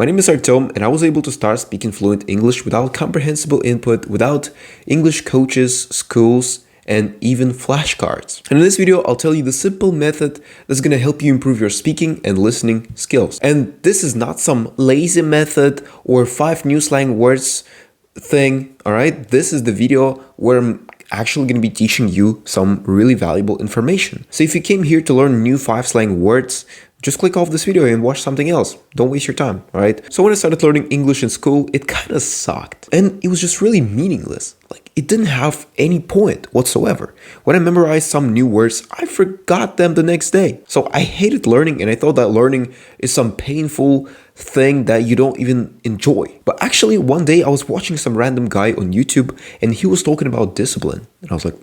My name is Artem, and I was able to start speaking fluent English without comprehensible input, without English coaches, schools, and even flashcards. And in this video, I'll tell you the simple method that's going to help you improve your speaking and listening skills. And this is not some lazy method or 5 new slang words thing, all right? This is the video where I'm actually going to be teaching you some really valuable information. So if you came here to learn new 5 slang words, just click off this video and watch something else. Don't waste your time, all right? So when I started learning English in school, it kind of sucked. And it was just really meaningless. Like, it didn't have any point whatsoever. When I memorized some new words, I forgot them the next day. So I hated learning, and I thought that learning is some painful thing that you don't even enjoy. But actually, one day I was watching some random guy on YouTube, and he was talking about discipline. And I was like,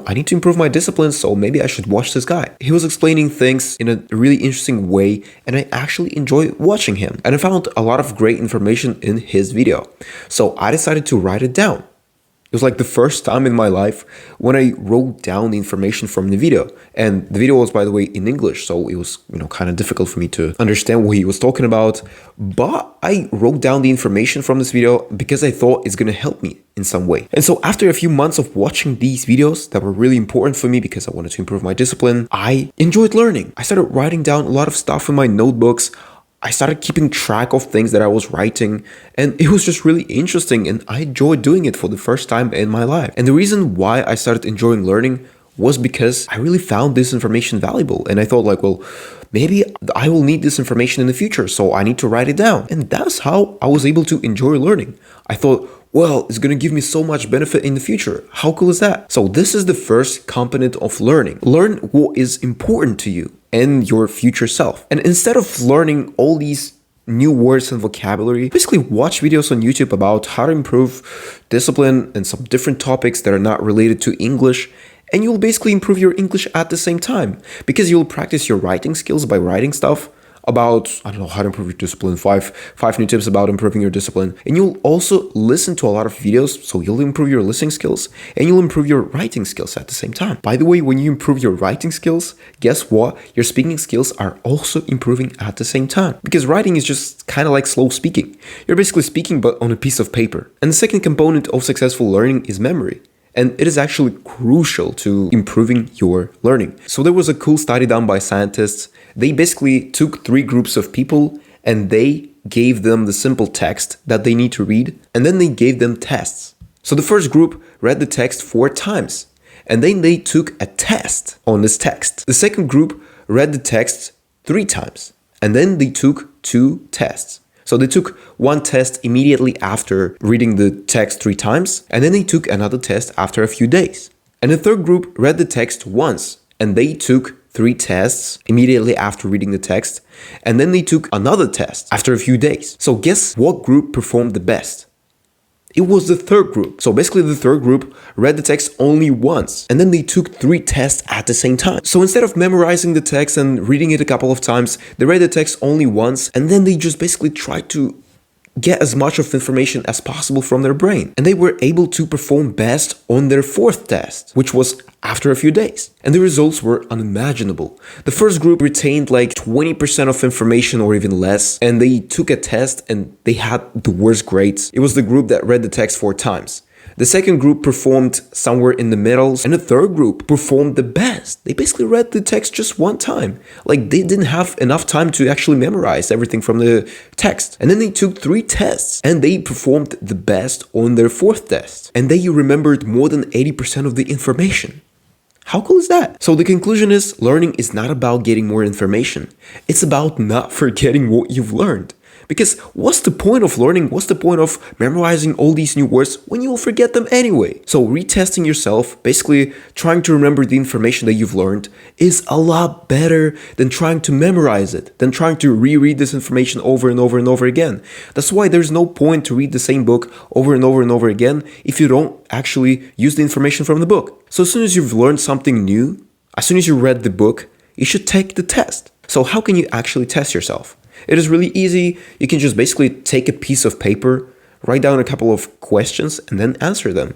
I need to improve my discipline, so maybe I should watch this guy. He was explaining things in a really interesting way, and I actually enjoyed watching him. And I found a lot of great information in his video. So I decided to write it down. It was like the first time in my life when I wrote down the information from the video. And the video was, by the way, in English, so it was, kind of difficult for me to understand what he was talking about. But I wrote down the information from this video because I thought it's going to help me in some way. And so after a few months of watching these videos that were really important for me because I wanted to improve my discipline, I enjoyed learning. I started writing down a lot of stuff in my notebooks. I started keeping track of things that I was writing, and it was just really interesting, and I enjoyed doing it for the first time in my life. And the reason why I started enjoying learning was because I really found this information valuable, and I thought like, well, maybe I will need this information in the future, so I need to write it down. And that's how I was able to enjoy learning. I thought, well, it's going to give me so much benefit in the future. How cool is that? So this is the first component of learning. Learn what is important to you and your future self. And instead of learning all these new words and vocabulary, basically watch videos on YouTube about how to improve discipline and some different topics that are not related to English. And you'll basically improve your English at the same time because you'll practice your writing skills by writing stuff about, how to improve your discipline, five new tips about improving your discipline. And you'll also listen to a lot of videos, so you'll improve your listening skills and you'll improve your writing skills at the same time. By the way, when you improve your writing skills, guess what? Your speaking skills are also improving at the same time because writing is just kind of like slow speaking. You're basically speaking but on a piece of paper. And the second component of successful learning is memory. And it is actually crucial to improving your learning. So there was a cool study done by scientists. They basically took 3 groups of people and they gave them the simple text that they need to read, and then they gave them tests. So the first group read the text 4 times, and then they took a test on this text. The second group read the text 3 times, and then they took 2 tests. So they took 1 test immediately after reading the text 3 times, and then they took another test after a few days. And the third group read the text once, and they took 3 tests immediately after reading the text, and then they took another test after a few days. So guess what group performed the best? It was the third group. So basically the third group read the text only once, and then they took 3 tests at the same time. So instead of memorizing the text and reading it a couple of times, they read the text only once, and then they just basically tried to get as much of information as possible from their brain. And they were able to perform best on their 4th test, which was after a few days. And the results were unimaginable. The first group retained like 20% of information or even less, and they took a test and they had the worst grades. It was the group that read the text 4 times. The second group performed somewhere in the middle, and the third group performed the best. They basically read the text just 1 time. Like, they didn't have enough time to actually memorize everything from the text. And then they took 3 tests, and they performed the best on their 4th test. And they remembered more than 80% of the information. How cool is that? So the conclusion is, learning is not about getting more information. It's about not forgetting what you've learned. Because what's the point of learning? What's the point of memorizing all these new words when you will forget them anyway? So retesting yourself, basically trying to remember the information that you've learned, is a lot better than trying to memorize it, than trying to reread this information over and over and over again. That's why there's no point to read the same book over and over and over again if you don't actually use the information from the book. So as soon as you've learned something new, as soon as you read the book, you should take the test. So how can you actually test yourself? It is really easy. You can just basically take a piece of paper, write down a couple of questions, and then answer them.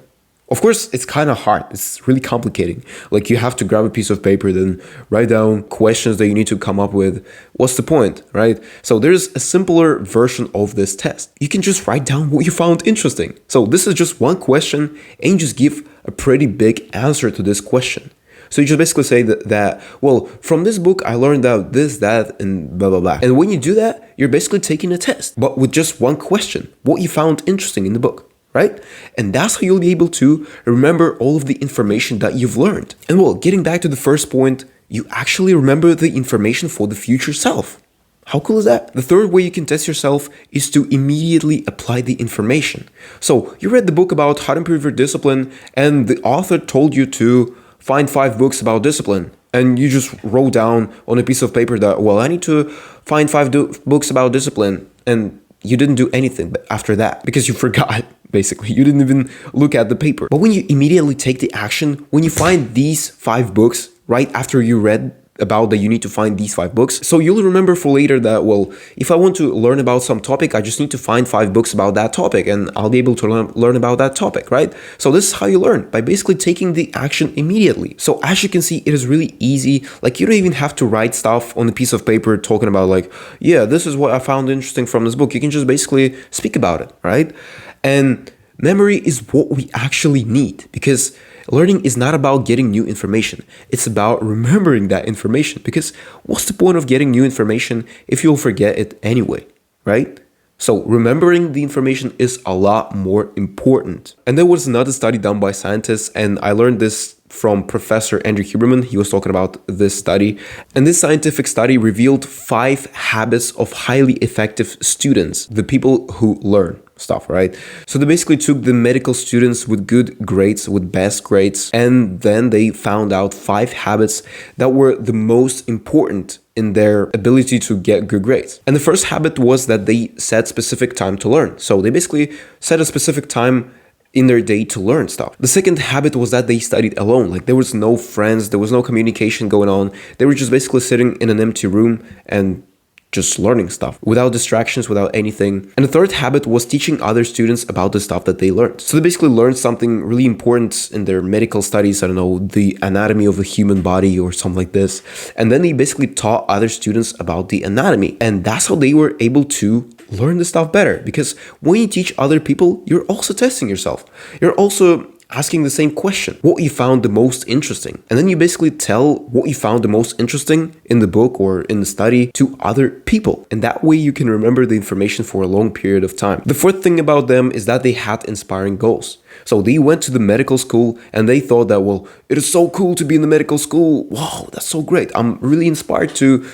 Of course, it's kind of hard. It's really complicating. Like you have to grab a piece of paper, then write down questions that you need to come up with. What's the point, right? So there's a simpler version of this test. You can just write down what you found interesting. So this is just one question and you just give a pretty big answer to this question. So you just basically say that, well, from this book, I learned that this, that, and blah, blah, blah. And when you do that, you're basically taking a test, but with just one question, what you found interesting in the book, right? And that's how you'll be able to remember all of the information that you've learned. And well, getting back to the first point, you actually remember the information for the future self. How cool is that? The third way you can test yourself is to immediately apply the information. So you read the book about how to improve your discipline, and the author told you to find 5 books about discipline, and you just wrote down on a piece of paper that, well, I need to find 5 books about discipline, and you didn't do anything after that because you forgot, basically. You didn't even look at the paper. But when you immediately take the action, when you find these 5 books right after you read about that you need to find these 5 books. So you'll remember for later that, well, if I want to learn about some topic, I just need to find 5 books about that topic and I'll be able to learn about that topic, right? So this is how you learn, by basically taking the action immediately. So as you can see, it is really easy. Like you don't even have to write stuff on a piece of paper talking about like, yeah, this is what I found interesting from this book. You can just basically speak about it, right? And memory is what we actually need, because learning is not about getting new information. It's about remembering that information, because what's the point of getting new information if you'll forget it anyway, right? So remembering the information is a lot more important. And there was another study done by scientists, and I learned this from Professor Andrew Huberman. He was talking about this study. And this scientific study revealed 5 habits of highly effective students, the people who learn stuff, right? So they basically took the medical students with good grades, with best grades, and then they found out 5 habits that were the most important in their ability to get good grades. And the first habit was that they set specific time to learn. So they basically set a specific time in their day to learn stuff. The second habit was that they studied alone. Like there was no friends, there was no communication going on. They were just basically sitting in an empty room and just learning stuff without distractions, without anything. And the third habit was teaching other students about the stuff that they learned. So they basically learned something really important in their medical studies, I don't know, the anatomy of the human body or something like this. And then they basically taught other students about the anatomy. And that's how they were able to learn the stuff better. Because when you teach other people, you're also testing yourself. You're also asking the same question, what you found the most interesting. And then you basically tell what you found the most interesting in the book or in the study to other people. And that way you can remember the information for a long period of time. The fourth thing about them is that they had inspiring goals. So they went to the medical school and they thought that, well, it is so cool to be in the medical school. Wow, that's so great. I'm really inspired to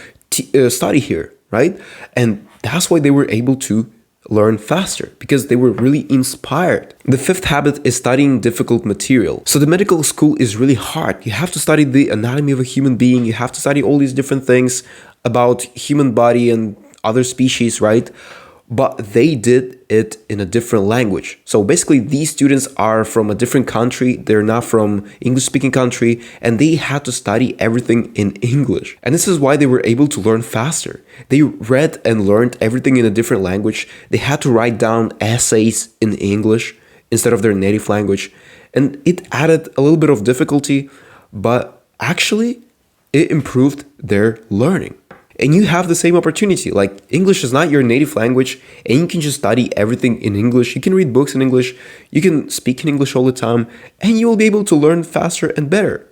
study here, right? And that's why they were able to learn faster, because they were really inspired. The fifth habit is studying difficult material. So the medical school is really hard. You have to study the anatomy of a human being. You have to study all these different things about human body and other species, right? But they did it in a different language. So basically these students are from a different country. They're not from English-speaking country, and they had to study everything in English. And this is why they were able to learn faster. They read and learned everything in a different language. They had to write down essays in English instead of their native language. And it added a little bit of difficulty, but actually it improved their learning. And you have the same opportunity. Like, English is not your native language, and you can just study everything in English. You can read books in English, you can speak in English all the time, and you will be able to learn faster and better.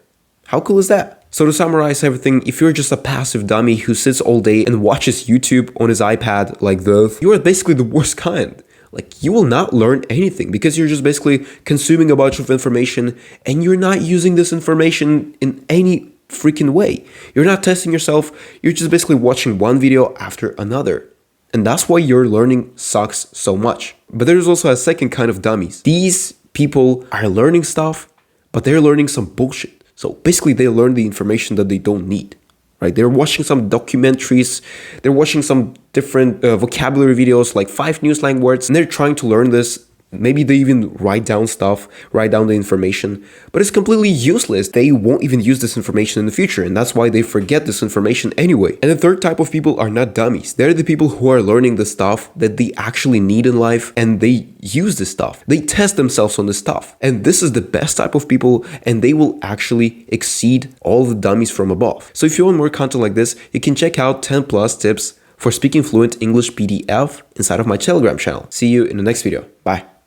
How cool is that? So to summarize everything, if you're just a passive dummy who sits all day and watches YouTube on his iPad like this, you are basically the worst kind. Like, you will not learn anything because you're just basically consuming a bunch of information and you're not using this information in any freaking way. You're not testing yourself. You're just basically watching one video after another. And that's why your learning sucks so much. But there's also a second kind of dummies. These people are learning stuff, but they're learning some bullshit. So basically they learn the information that they don't need, right? They're watching some documentaries. They're watching some different vocabulary videos, like 5 new slang words, and they're trying to learn this Maybe they even write down stuff, write down the information, but it's completely useless. They won't even use this information in the future, and that's why they forget this information anyway. And the third type of people are not dummies. They're the people who are learning the stuff that they actually need in life, and they use this stuff. They test themselves on this stuff. And this is the best type of people, and they will actually exceed all the dummies from above. So if you want more content like this, you can check out 10 plus tips for speaking fluent English PDF inside of my Telegram channel. See you in the next video. Bye.